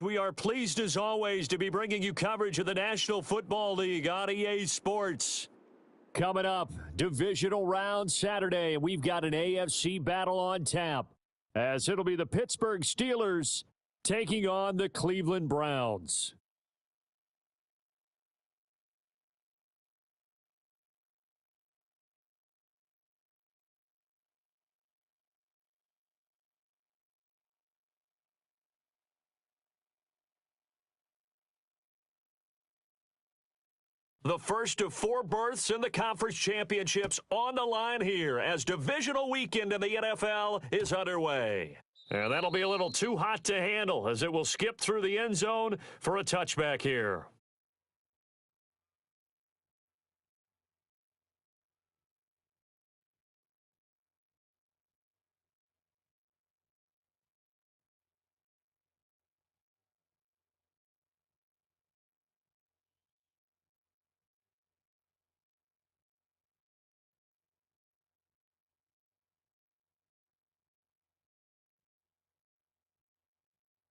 We are pleased as always to be bringing you coverage of the National Football League on EA Sports. Coming up, divisional round Saturday, and we've got an AFC battle on tap, as it'll be the Pittsburgh Steelers taking on the Cleveland Browns. The first of 4 berths in the conference championships on the line here as divisional weekend in the NFL is underway. And that'll be a little too hot to handle as it will skip through the end zone for a touchback here.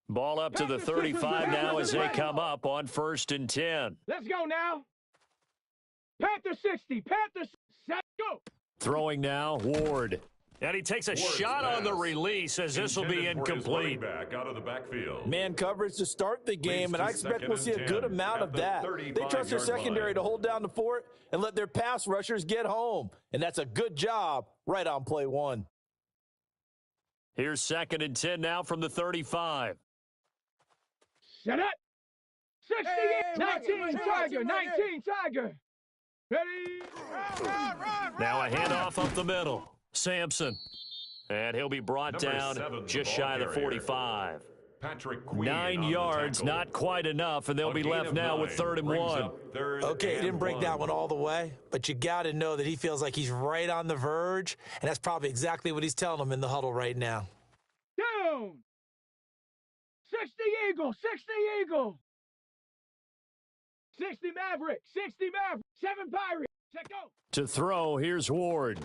Ball up to the 35 now as they come up on 1st and 10. Let's go now. Panther 60. Panther set, go. Throwing now, Ward. And he takes a shot on the release as this will be incomplete. Back out of the backfield. Man coverage to start the game, and I expect we'll see a good amount of that. They trust their secondary to hold down the fort and let their pass rushers get home. And that's a good job right on play 1. Here's 2nd and 10 now from the 35. Set up. 60, hey, 19, Tiger, 19, Tiger. Ready? Run. Now a handoff up the middle. Sampson. And he'll be brought down just shy of the 45. Patrick Queen 9 yards, not quite enough, and they'll be left now with 3rd and 1. Okay, he didn't break that one all the way, but you got to know that he feels like he's right on the verge, and that's probably exactly what he's telling them in the huddle right now. Down. 60 Eagle, 60 Eagle. 60 Maverick, 60 Maverick, 7 Pirate. Check go. To throw, here's Ward.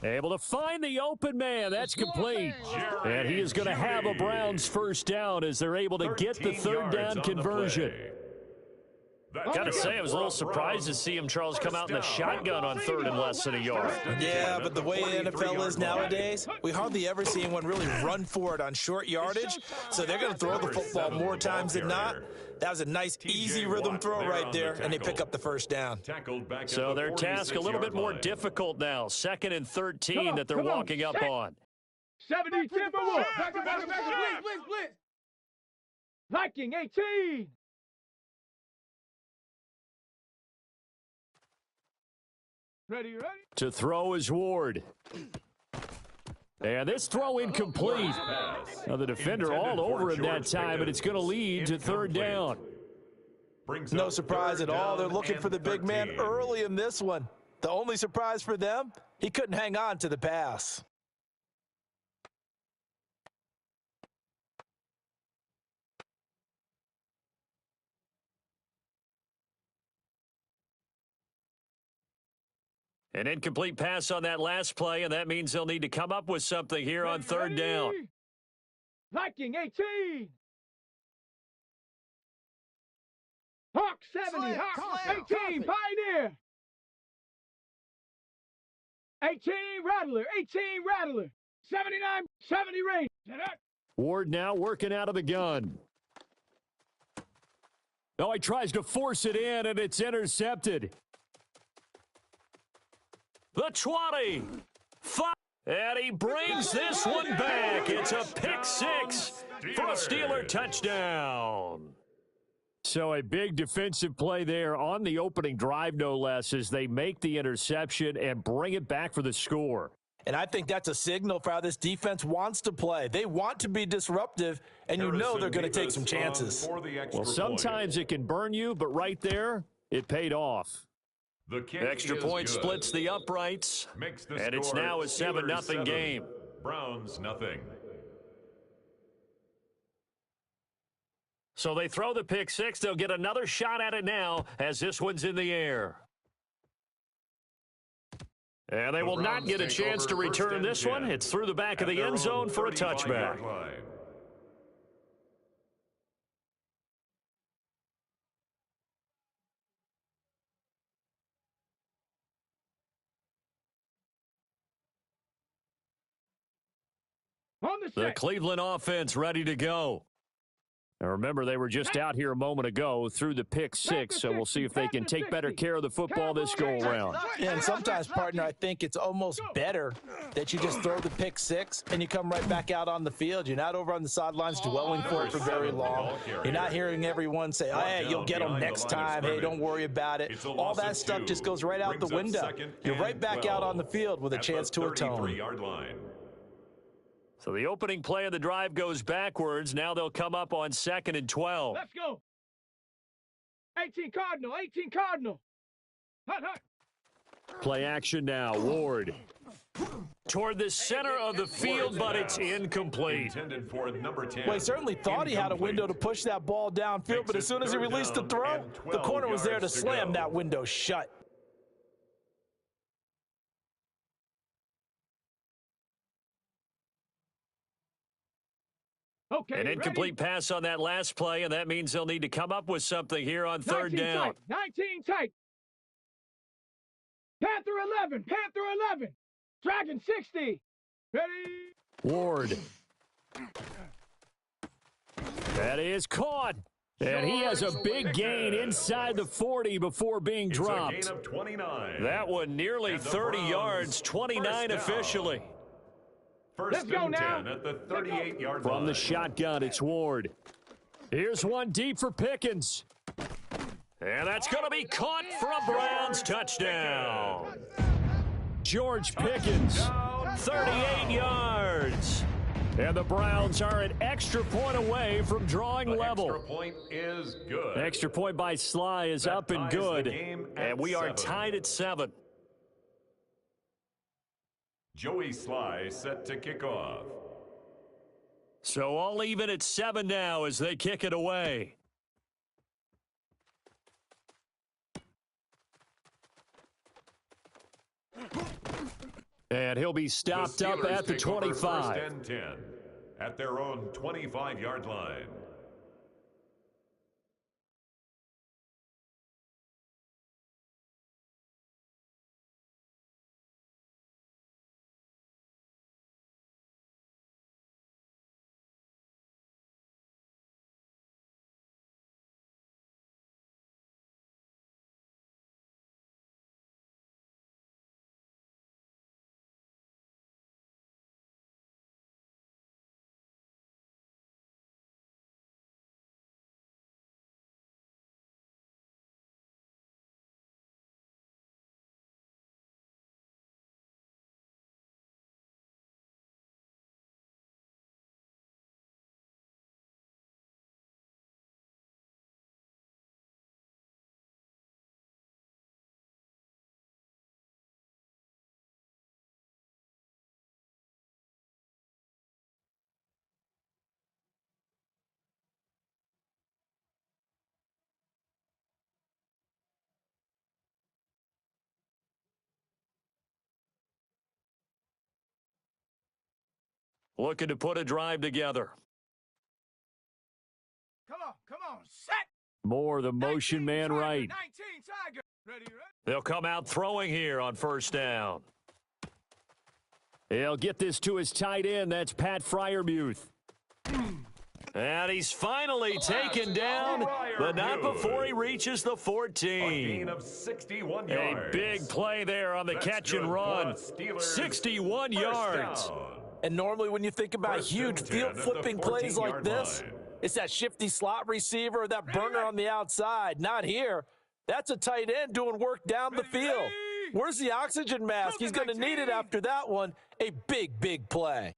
Able to find the open man. That's complete. And he is going to have a Browns first down as they're able to get the 3rd down conversion. Got to say, I was a little surprised to see him, Charles, come out in the shotgun on 3rd and less than a yard. Yeah, but the way the NFL is nowadays, we hardly ever see anyone really run for it on short yardage, so they're going to throw the football more times than not. That was a nice, easy rhythm throw right there, and they pick up the first down. So their task a little bit more difficult now. 2nd and 13 that they're walking up on. 70, Timberwolf. Blitz. Viking, 18. Ready. To throw is Ward. And this throw incomplete. Now the defender all over him that time, but it's going to lead to 3rd down. No surprise at all. They're looking for the big man early in this one. The only surprise for them, he couldn't hang on to the pass. An incomplete pass on that last play, and that means they'll need to come up with something here on 3rd down. Viking, 18. Hawk, 70. Hawk, 18. Pioneer. 18, Rattler. 18, Rattler. 79, 70 range. Ward now working out of the gun. Oh, he tries to force it in, and it's intercepted. The 20, 5, and he brings this one back. It's a pick 6 for a Steeler touchdown. So a big defensive play there on the opening drive, no less, as they make the interception and bring it back for the score. And I think that's a signal for how this defense wants to play. They want to be disruptive, and you know they're going to take some chances. Well, sometimes it can burn you, but right there, it paid off. The extra point splits the uprights, and it's now a 7-0 game. Browns nothing. So they throw the pick 6. They'll get another shot at it now as this one's in the air. And they will not get a chance to return this one. It's through the back of the end zone for a touchback. On the The set. Cleveland offense ready to go. Now remember, they were just out here a moment ago through the pick six, so we'll see if they can take better care of the football this go-around. Yeah, and sometimes, partner, I think it's almost better that you just throw the pick six and you come right back out on the field. You're not over on the sidelines dwelling for it for very long. You're not hearing everyone say, oh, hey, you'll get them next time. Hey, don't worry about it. All that stuff just goes right out the window. You're right back out on the field with a chance to atone. So the opening play of the drive goes backwards. Now they'll come up on 2nd and 12. Let's go. 18 Cardinal. 18 Cardinal. Hut, hut. Play action now. Ward toward the center of the field, but it's incomplete. Well, he certainly thought he had a window to push that ball downfield, but as soon as he released the throw, the corner was there to slam that window shut. Okay, An incomplete pass on that last play, and that means they'll need to come up with something here on 3rd down. Tight. 19 tight. Panther 11. Panther 11. Dragon 60. Ready? Ward. That is caught. And he has a big gain inside the 40 before being dropped. It's a gain of 29. That one nearly 30 yards, 29 officially. First and 10 at the 38-yard line. From the shotgun, it's Ward. Here's one deep for Pickens. And that's going to be caught for a Browns touchdown. George Pickens, 38 yards. And the Browns are an extra point away from drawing level. Extra point is good. Extra point by Sly is up and good. And we are tied at 7. Joey Sly set to kick off. So all even at 7 now as they kick it away. And he'll be stopped up at the 25. First and 10 at their own 25-yard line. Looking to put a drive together. Come on, set. Moore, the motion man Tiger, right. 19 Tiger. Ready. They'll come out throwing here on 1st down. He'll get this to his tight end. That's Pat Freiermuth. And he's finally taken down, but not before he reaches the 14. A gain of 61 yards. A big play there on the catch and run. 61 yards. And normally when you think about huge field-flipping plays like this, it's that shifty slot receiver or that burner on the outside. Not here. That's a tight end doing work down the field. Where's the oxygen mask? He's going to need it after that one. A big, big play.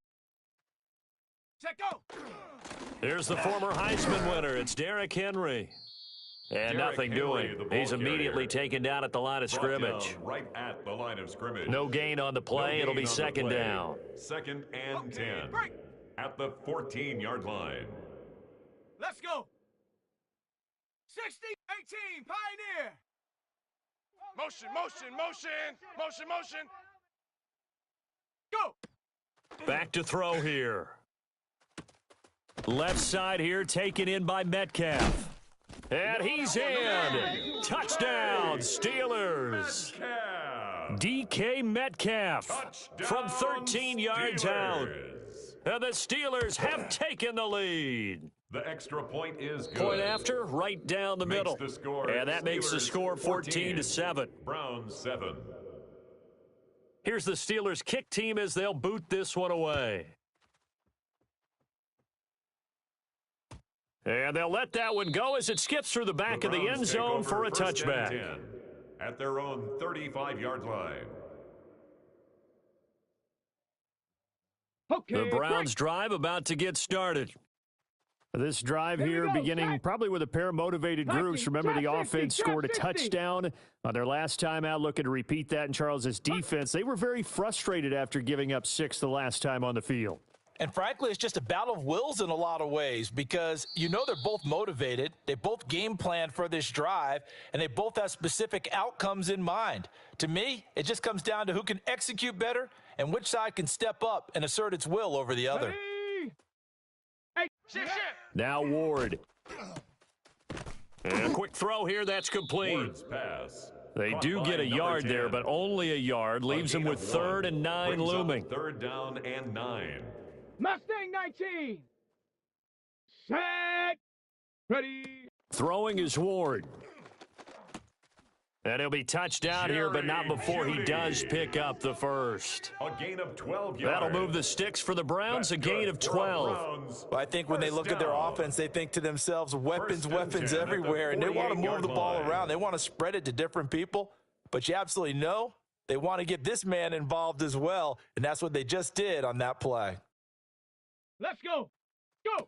Set, go. Here's the former Heisman winner. It's Derrick Henry. And nothing doing. He's immediately taken down at the line of scrimmage. Right at the line of scrimmage. No gain on the play. It'll be 2nd down. 2nd and 10 at the 14-yard line. Let's go. 60, 18, Pioneer. Motion, motion, motion, motion, motion. Go. Back to throw here. Left side here taken in by Metcalf. And he's in. Touchdown, Steelers. DK Metcalf from 13 yards out. And the Steelers have taken the lead. The extra point is good. Point after, right down the middle. The score, and that makes the Steelers score 14-7. Browns 7. Here's the Steelers kick team as they'll boot this one away. And they'll let that one go as it skips through the back of the end zone for a touchback. At their own 35-yard line. Okay, The Browns drive about to get started. This drive here beginning probably with a pair of motivated groups. Remember, the offense scored a touchdown on their last time out, looking to repeat that in Charles's defense. They were very frustrated after giving up 6 the last time on the field. And frankly, it's just a battle of wills in a lot of ways because you know they're both motivated. They both game plan for this drive, and they both have specific outcomes in mind. To me, it just comes down to who can execute better and which side can step up and assert its will over the other. Now Ward. And a quick throw here, that's complete. Pass. They do get a yard there, but only a yard. Leaves them with 3rd and 9 looming. 3rd down and 9. Mustang 19. Set. Ready. Throwing is Ward. And he'll be touched down here, but not before he does pick up the first. A gain of 12 yards. That'll move the sticks for the Browns, a gain of 12. Well, I think when they look at their offense, they think to themselves, weapons everywhere, and they want to move the ball around. They want to spread it to different people, but you absolutely know they want to get this man involved as well, and that's what they just did on that play. Let's go. Go.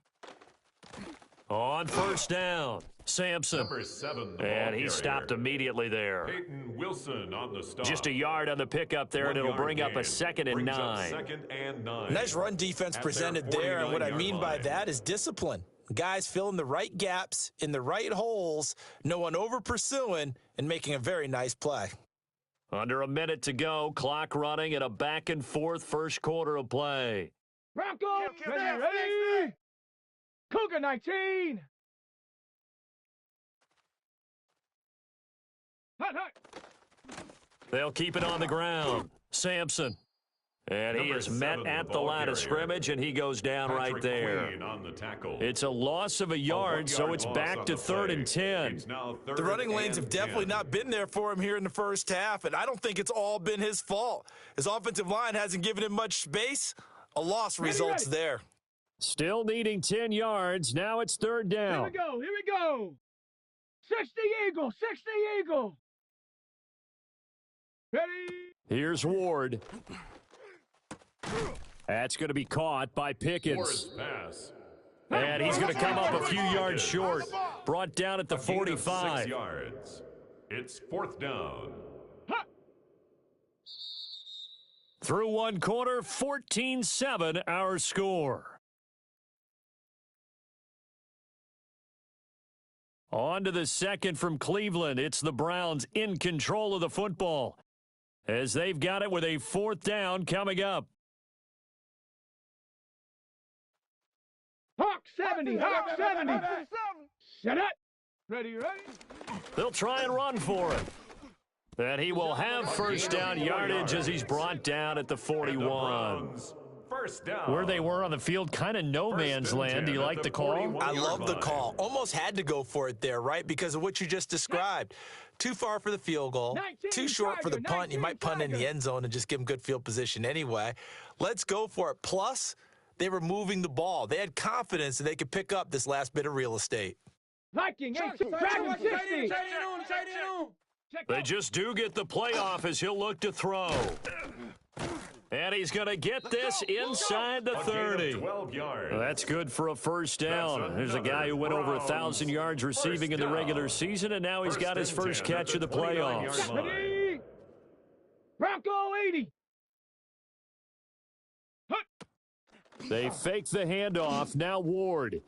On first down, Sampson. Number 7, and he stopped immediately there. Peyton Wilson on the stop. Just a yard on the pickup there, and it'll bring up a 2nd and 9. 2nd and 9. Nice run defense presented there, and what I mean by that is discipline. Guys filling the right gaps in the right holes, no one over pursuing, and making a very nice play. Under a minute to go, clock running, and a back and forth first quarter of play. Bronco, ready. Cougar 19. Hut. They'll keep it on the ground. Sampson. And he is met at the line of scrimmage, and he goes down right there. On the tackle. It's a loss of a yard, so it's back to 3rd and 10. The running lanes have definitely not been there for him here in the first half, and I don't think it's all been his fault. His offensive line hasn't given him much space. A loss results there. Still needing 10 yards. Now it's 3rd down. Here we go. 60 Eagle. Ready. Here's Ward. That's going to be caught by Pickens. Pass. And he's going to come up a few yards short. Brought down at the 45. 6 yards. It's 4th down. Through one quarter, 14-7 our score. On to the second from Cleveland. It's the Browns in control of the football as they've got it with a 4th down coming up. Hawk 70. Set it. Ready. They'll try and run for it. And he will have first down yardage as he's brought down at the 41. First down. Where they were on the field, kind of no man's land. Do you like the call? I love the call. Almost had to go for it there, right? Because of what you just described. Too far for the field goal. Too short for the punt. You might punt in the end zone and just give them good field position anyway. Let's go for it. Plus, they were moving the ball. They had confidence that they could pick up this last bit of real estate. Viking 60. They just do get the playoff as he'll look to throw. And he's going to get this inside the 30. 12 yards. That's good for a first down. There's a guy who went over 1,000 yards receiving in the regular season, and now he's got his first catch of the playoffs. Ready. Bronco 80. They fake the handoff. Now Ward.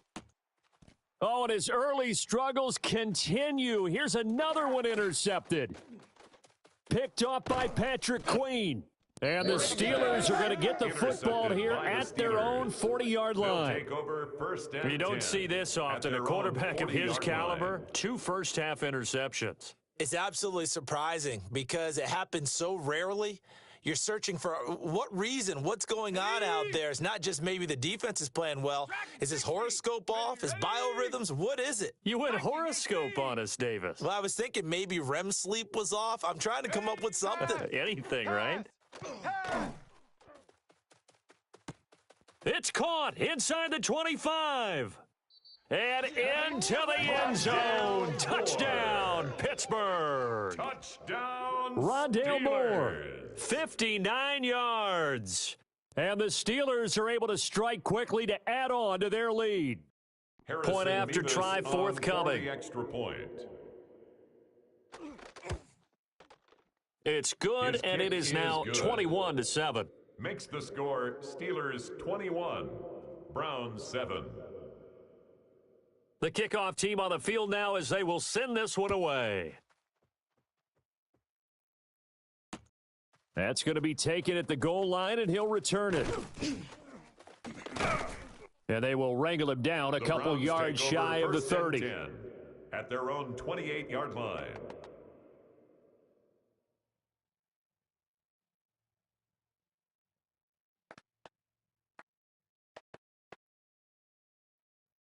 Oh, and his early struggles continue. Here's another one intercepted. Picked off by Patrick Queen. And the Steelers are going to get the football here at their own 40-yard line. You don't see this often. A quarterback of his caliber, 2 first-half interceptions. It's absolutely surprising because it happens so rarely. you're searching for what reason, what's going on out there. It's not just maybe the defense is playing well. Is his horoscope off? His biorhythms? What is it? You went horoscope on us, Davis. Well, I was thinking maybe REM sleep was off. I'm trying to come up with something. Anything, right? It's caught inside the 25. And into the end zone. Touchdown, Pittsburgh. Touchdown, Rondale Moore, Steelers. 59 yards. And the Steelers are able to strike quickly to add on to their lead. Harrison Point after Mevis try on forthcoming. for the extra point. It's good, His and it kick is is now good. 21-7. Makes the score Steelers 21, Browns 7. The kickoff team on the field now as they will send this one away. That's going to be taken at the goal line, and he'll return it. And they will wrangle him down a couple Browns yards take over shy of the first and 30. 10 at their own 28-yard line.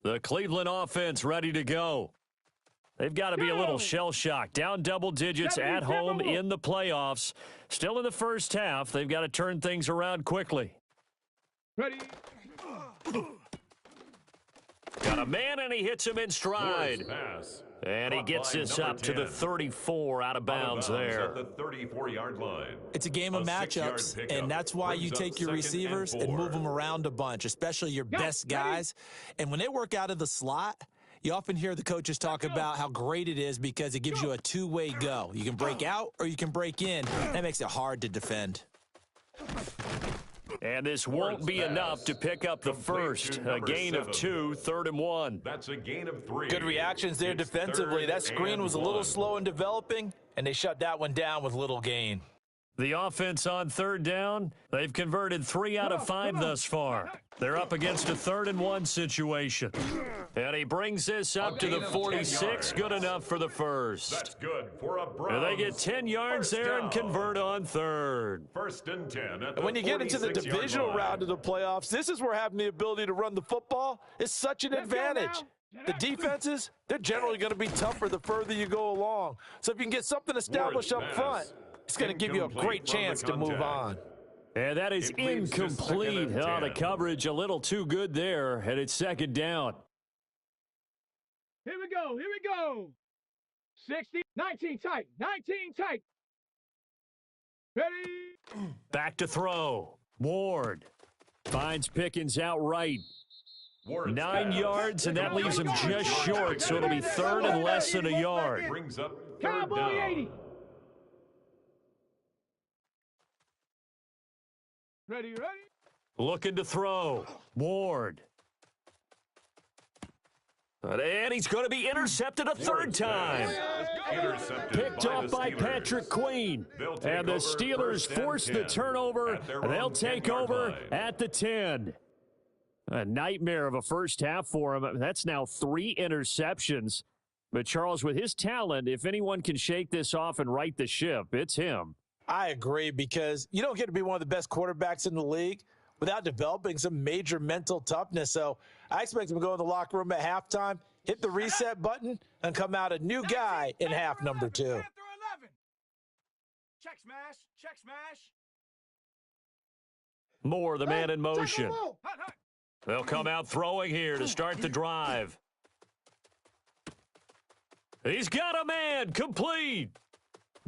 The Cleveland offense ready to go. They've got to be a little shell-shocked. Down double digits at home in the playoffs. Still in the first half. They've got to turn things around quickly. Ready. Got a man, and he hits him in stride. Pass. And he Caught gets by this number up to the 10. 34 out of bounds there. At the 34-yard line. It's a game of A 6-yard matchups, pickup and that's why you brings up take your 2nd and receivers and 4. move them around a bunch, especially your best guys. And when they work out of the slot, you often hear the coaches talk about how great it is because it gives you a two-way go. You can break out or you can break in. That makes it hard to defend. And this won't be enough to pick up the first. A gain of 2, 3rd and 1. That's a gain of 3. Good reactions there It's defensively. 3rd That screen and was a little 1. slow in developing, and they shut that one down with little gain. The offense on 3rd down, they've converted 3 out of 5 thus far. They're up against a 3rd and 1 situation. And he brings this up to the 46. Good enough for the first. That's good for a Browns. And they get 10 yards first there and down. convert on 3rd. 1st and 10 at the When you get into the 46-yard divisional line. round of the playoffs, this is where having the ability to run the football is such an advantage. The defenses, they're generally going to be tougher the further you go along. So if you can get something established up Pass. front, it's going to give you a Incomplete great from the chance to move contact. on. And that is It leads to 2nd incomplete. and Oh, the 10. coverage a little too good there, and it's 2nd down. Here we go. Here we go. 60. 19 tight. 19 tight. Ready. Back to throw. Ward finds Pickens outright. Ward's 9 pass. yards, and that leaves him just short, so it'll be 3rd and less than a yard. Brings up 3rd Cowboy down. 80. Ready, ready. Looking to throw. Ward. And he's going to be intercepted a 3rd time. Intercepted Picked off the by Steelers. Patrick Queen. They'll take And the over Steelers 1st and force the 10 turnover. at their They'll own take 10-yard over line. at the 10. A nightmare of a first half for him. That's now 3 interceptions. But Charles, with his talent, if anyone can shake this off and right the ship, it's him. I agree, because you don't get to be one of the best quarterbacks in the league without developing some major mental toughness. So I expect him to go in the locker room at halftime, hit the reset button, and come out a new guy in half number 2. Panther 11. Check smash. Check smash. Moore, the man in motion. Hot, hot. They'll come out throwing here to start the drive. He's got a man, complete.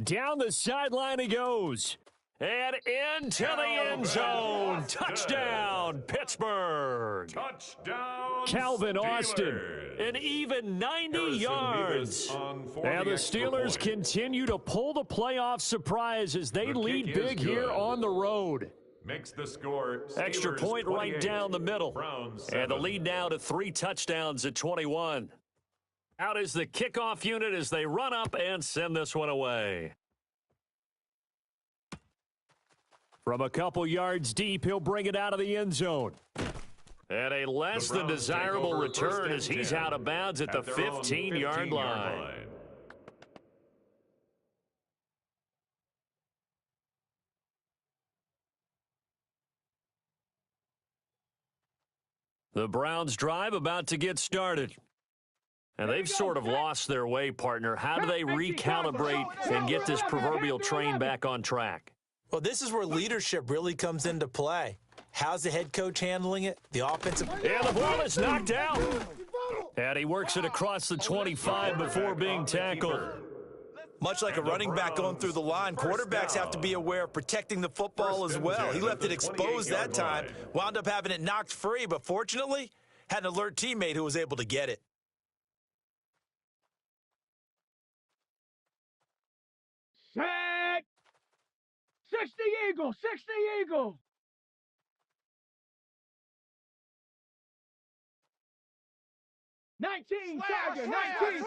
Down the sideline he goes. And into the end zone. Touchdown, Pittsburgh. Touchdown, Calvin Steelers. Austin, an even 90 Harrison yards. Mevis on for And the extra Steelers point. continue to pull the playoff surprise as they The lead kick is big here good. on the road. Makes the score Extra Steelers point right 28, down the middle. Browns And the 7. lead now to 3 touchdowns at 21. Out is the kickoff unit as they run up and send this one away. From a couple yards deep, he'll bring it out of the end zone. And a less The than Browns take desirable over return 1st and as he's 10 out of bounds at the their own 15-yard line. The Browns drive about to get started. And they've sort of lost their way, partner. How do they recalibrate and get this proverbial train back on track? Well, this is where leadership really comes into play. How's the head coach handling it? The offensive... And the ball is knocked out. And he works it across the 25 before being tackled. Much like a running back going through the line, quarterbacks have to be aware of protecting the football as well. He left it exposed that time, wound up having it knocked free, but fortunately, had an alert teammate who was able to get it. Set. 60 Eagle, 60 Eagle. Tiger, 19.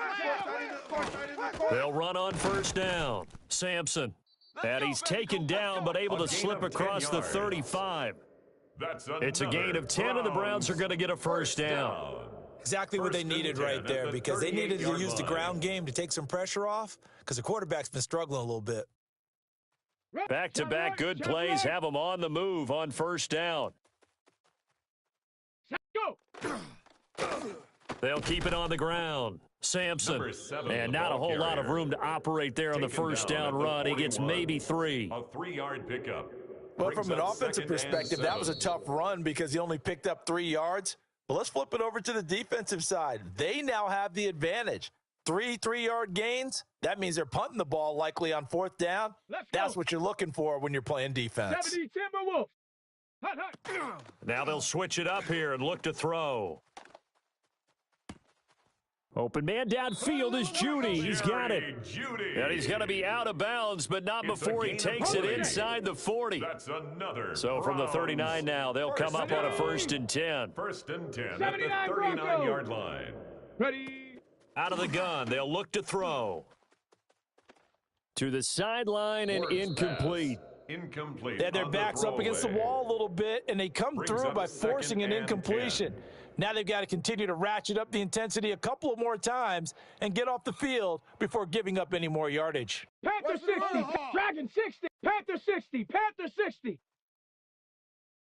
They'll run on first down. Sampson. And he's taken down but able to slip across the 35. It's a gain of 10, and the Browns are going to get a first down. Exactly what they needed right there, because they needed to use the ground game to take some pressure off, because the quarterback's been struggling a little bit. Back-to-back good plays have them on the move on first down. Go. They'll keep it on the ground. Sampson, and not a whole lot of room to operate there on the first down run. He gets maybe 3. A 3-yard pickup. Well, from an offensive perspective, that was a tough run because he only picked up 3 yards. But let's flip it over to the defensive side. They now have the advantage. 3 3-yard gains. That means they're punting the ball likely on fourth down. That's what you're looking for when you're playing defense. 70 Timberwolves. Hot, hot. Now they'll switch it up here and look to throw. Open man downfield is Judy. He's got it. And he's going to be out of bounds, but not before he takes it inside the 40. That's another. So from the 39 now, they'll come up on a 1st and 10. 1st and 10 at the 39-yard line. Ready. Out of the gun, they'll look to throw. To the sideline and incomplete. Incomplete. They had their backs up against the wall a little bit, and they come through by forcing an incompletion. Now they've got to continue to ratchet up the intensity a couple of more times and get off the field before giving up any more yardage. Panther 60, Dragon 60, Panther 60, Panther 60.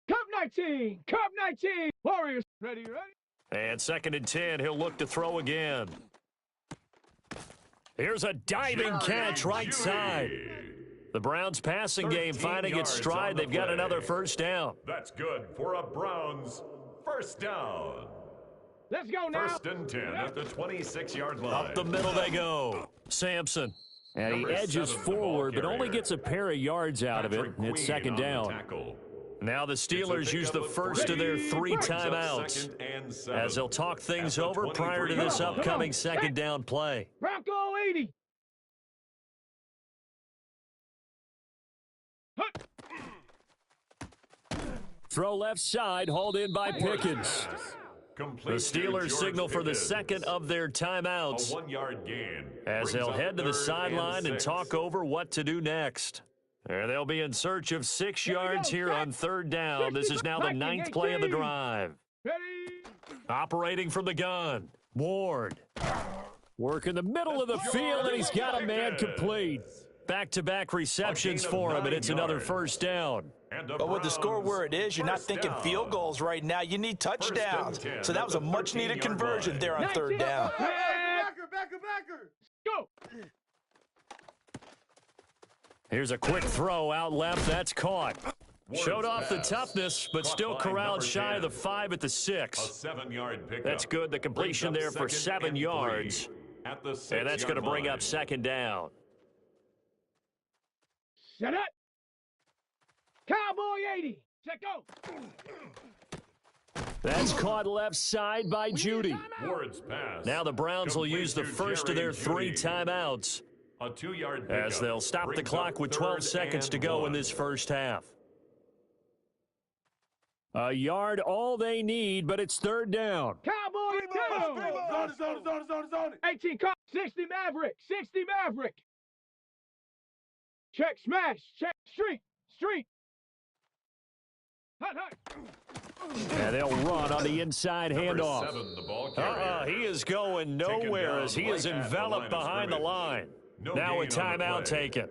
Cup 19, Cup 19. Warriors, ready. And 2nd and 10, he'll look to throw again. Here's a diving catch right side. The Browns passing game finding its stride. They've got another first down. That's good for a Browns first down. Let's go now. 1st and 10 at the 26-yard line. Up the middle they go. Sampson. And he edges forward, but only gets a pair of yards out of it. It's 2nd down. Now the Steelers use the first of their 3 timeouts as they'll talk things over prior to this upcoming 2nd down play. Bronco 80. Throw left side, hauled in by Pickens. The Steelers signal for the 2nd of their timeouts as they'll head to the sideline and talk over what to do next. And they'll be in search of 6 yards here on 3rd down. This is now the 9th play of the drive. Operating from the gun, Ward. Work in the middle of the field, and he's got a man complete. Back-to-back receptions for him, and it's another first down. But with the score where it is, you're not thinking field goals right now. You need touchdowns. So that was a much-needed conversion there on 3rd down. Backer. Go. Here's a quick throw out left. That's caught. Showed off the toughness, but still corralled shy of the 5 at the 6. That's good. The completion there for 7 yards. And that's going to bring up 2nd down. Set up. Cowboy 80. Set go. That's caught left side by Judy. Now the Browns will use the first of their 3 timeouts as they'll stop the clock with 12 seconds to go in this first half. A yard all they need, but it's 3rd down. Cowboy 2. Zone. 18 cop. 60 Maverick. 60 Maverick. Check smash. Check street. Hot. And they'll run on the inside handoff. He is going nowhere as he is enveloped behind the line. Now a timeout taken.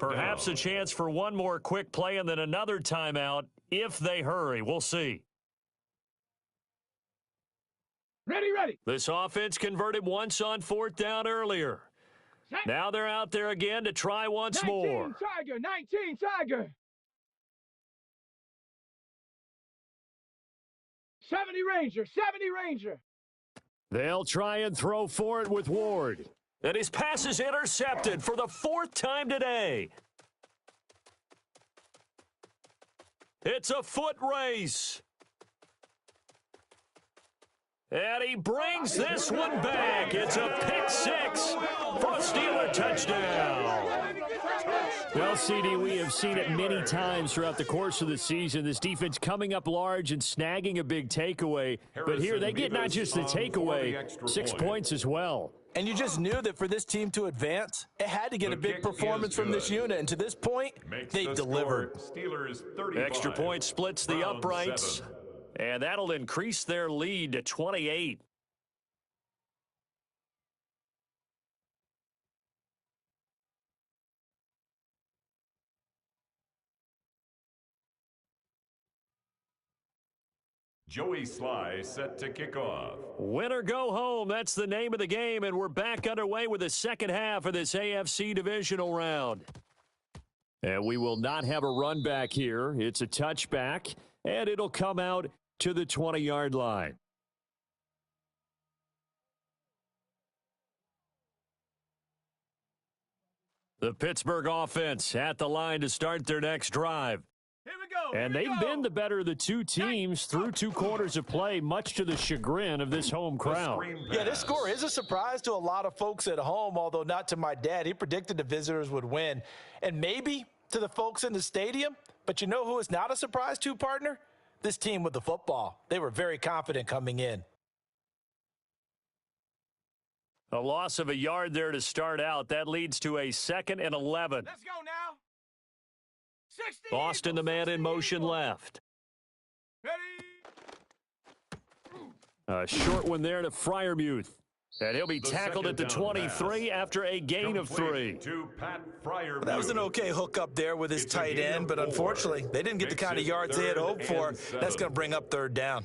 Perhaps a chance for one more quick play and then another timeout if they hurry. We'll see. Ready. This offense converted once on 4th down earlier. Now they're out there again to try once 19 more. Tiger, 19 Tiger. 70 Ranger. They'll try and throw for it with Ward. And his pass is intercepted for the 4th time today. It's a foot race. And he brings this one back. It's a pick 6 for a Steeler touchdown. Well, CD, we have seen it many times throughout the course of the season. This defense coming up large and snagging a big takeaway. But here they get not just the takeaway, 6 points as well. And you just knew that for this team to advance, it had to get a big performance from this unit. And to this point, they delivered. Steelers 35. Extra point splits the Browns uprights. 7. And that'll increase their lead to 28. Joey Sly set to kick off. Win or go home, that's the name of the game, and we're back underway with the second half of this AFC divisional round. And we will not have a run back here. It's a touchback, and it'll come out to the 20-yard line. The Pittsburgh offense at the line to start their next drive. Here we go. And they've been the better of the two teams through 2 quarters of play, much to the chagrin of this home crowd. Yeah, this score is a surprise to a lot of folks at home, although not to my dad. He predicted the visitors would win. And maybe to the folks in the stadium, but you know who is not a surprise to, partner? This team with the football. They were very confident coming in. A loss of a yard there to start out. That leads to a 2nd and 11. Let's go now. 60 Boston, the man in motion left. Ready. A short one there to Freiermuth. And he'll be tackled at the 23 after a gain of 3. To Pat Freiermuth. That was an okay hook up there with his tight end, but unfortunately, they didn't get the kind of yards they had hoped for. That's going to bring up 3rd down.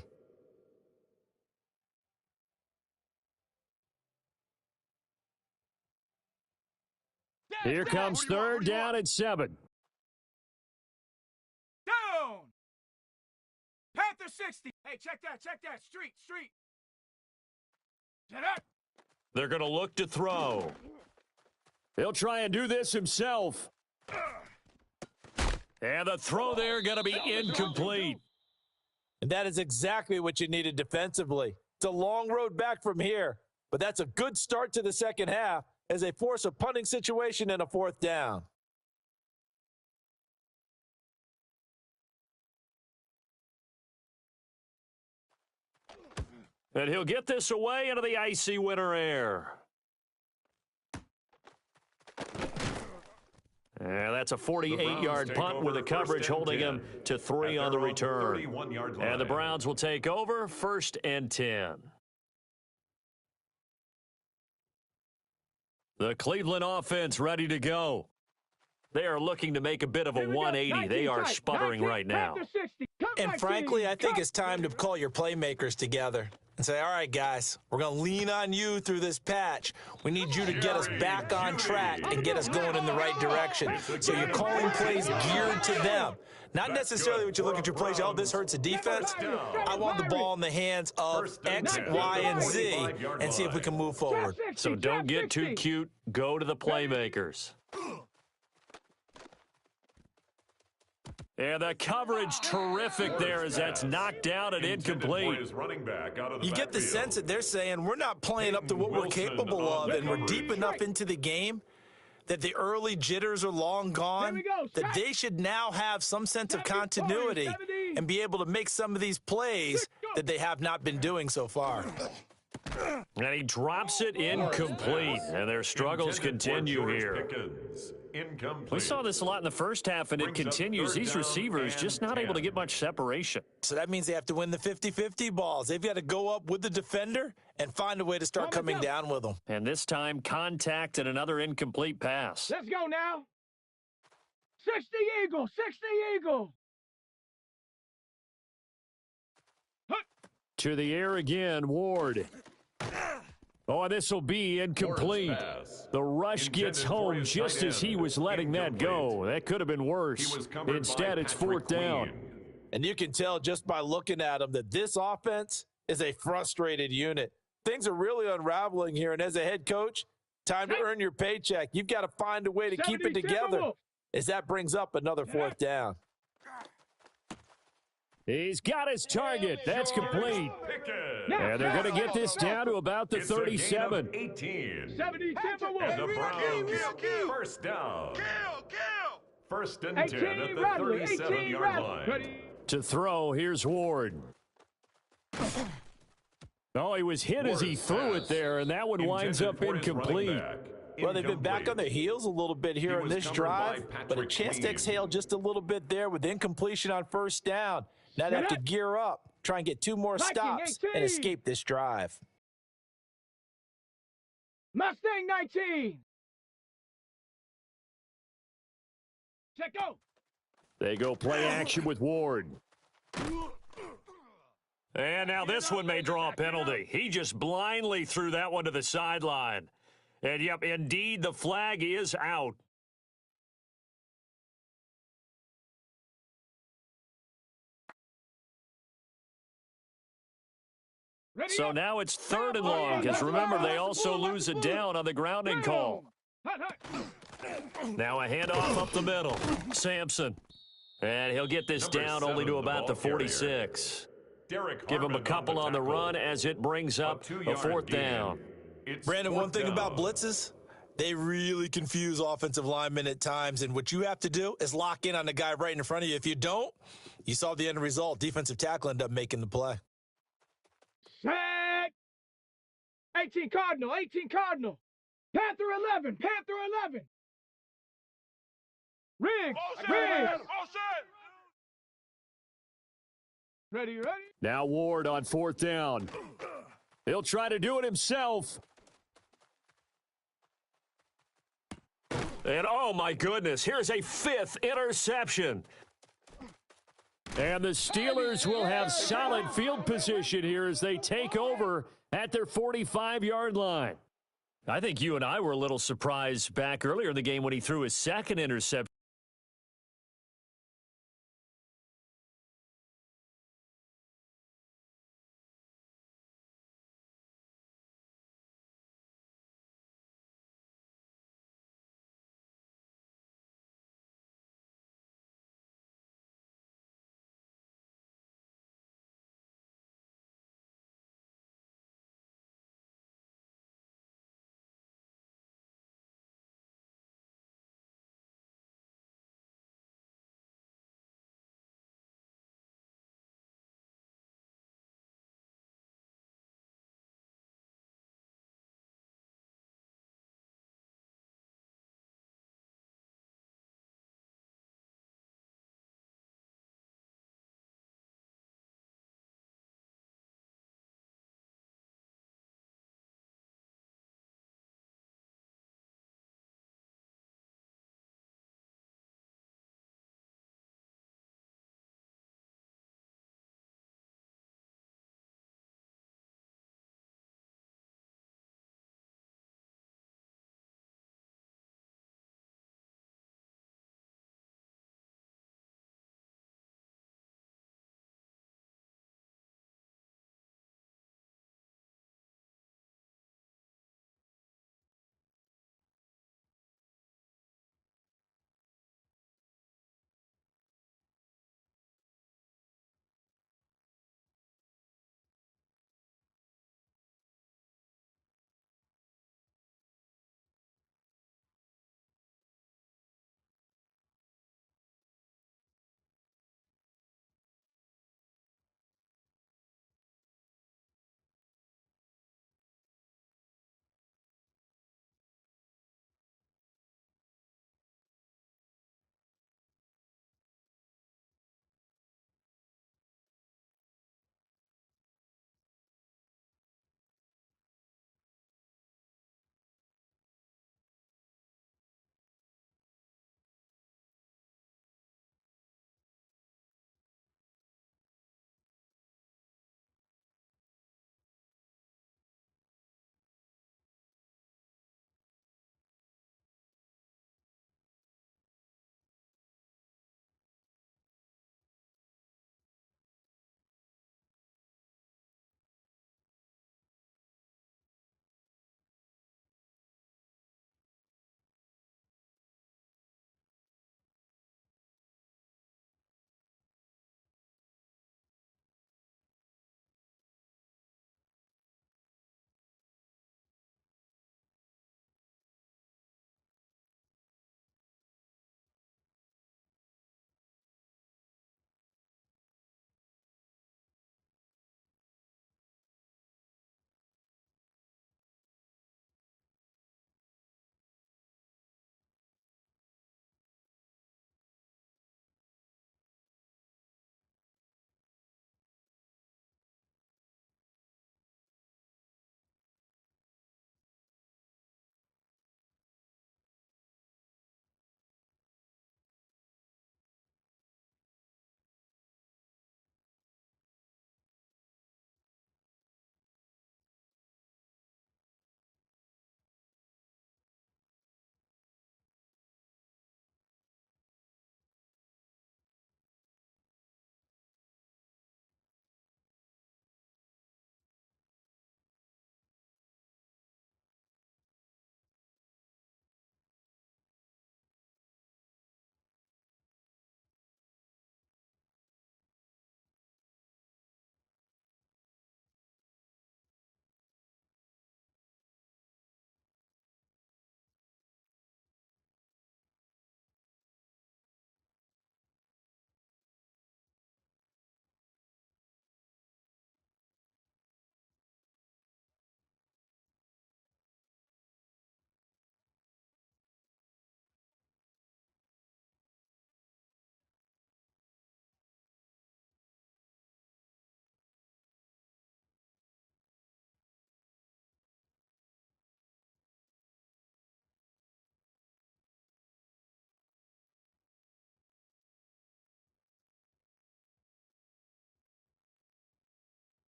Here comes 3rd down and 7. Down. Panther 60. Hey, check that. Street. Get up. They're going to look to throw. He'll try and do this himself. And the throw there going to be incomplete. And that is exactly what you needed defensively. It's a long road back from here, but that's a good start to the second half as they force a punting situation and a 4th down. And he'll get this away into the icy winter air. And that's a 48-yard punt with the coverage holding him to 3 on the return. And the Browns will take over 1st and 10. The Cleveland offense ready to go. They are looking to make a bit of a 180. They are sputtering right now. And frankly, I think it's time to call your playmakers together and say, all right, guys, we're going to lean on you through this patch. We need you to get us back on track and get us going in the right direction. So you're calling plays geared to them. Not necessarily what you look at your plays, oh, this hurts the defense. I want the ball in the hands of X, Y, and Z and see if we can move forward. So don't get too cute. Go to the playmakers. And the coverage terrific there as that's knocked down and incomplete. You get the sense that they're saying we're not playing up to what we're capable of, and we're deep enough into the game that the early jitters are long gone, that they should now have some sense of continuity and be able to make some of these plays that they have not been doing so far. And he drops it incomplete, and their struggles continue here. We saw this a lot in the first half, and it continues. These receivers just not able to get much separation. So that means they have to win the 50-50 balls. They've got to go up with the defender and find a way to start coming down with them. And this time, contact and another incomplete pass. Let's go now. 60 Eagle. To the air again, Ward. Oh, and this will be incomplete. The rush gets home just as he was letting that go. That could have been worse. Instead, it's fourth down. And you can tell just by looking at him that this offense is a frustrated unit. Things are really unraveling here, and as a head coach, time to earn your paycheck. You've got to find a way to keep it together as that brings up another fourth down. He's got his target. That's complete. And they're going to get this down to about the 37. 18. 70 And the Browns first down. First and 10 at the 37-yard line. To throw, here's Ward. Oh, he was hit as he threw it there, and that one winds up incomplete. Well, they've been back on their heels a little bit here in this drive, but a chance to exhale just a little bit there with incompletion on first down. Now they have to gear up, try and get 2 more stops and escape this drive. Mustang 19. Check go. They go play action with Ward. And now this one may draw a penalty. He just blindly threw that one to the sideline. And, yep, indeed, the flag is out. So now it's 3rd and long, because remember, they also lose a down on the grounding call. Now a handoff up the middle. Sampson. And he'll get this down only to about the 46. Give him a couple on the run as it brings up a 4th down. Brandon, one thing about blitzes, they really confuse offensive linemen at times, and what you have to do is lock in on the guy right in front of you. If you don't, you saw the end result. Defensive tackle ended up making the play. Set. 18 Cardinal, 18 Cardinal. Panther 11, Panther 11. Riggs, Riggs. Ready. Now Ward on 4th down. He'll try to do it himself. And, oh, my goodness, here's a 5th interception. And the Steelers will have solid field position here as they take over at their 45-yard line. I think you and I were a little surprised back earlier in the game when he threw his 2nd interception.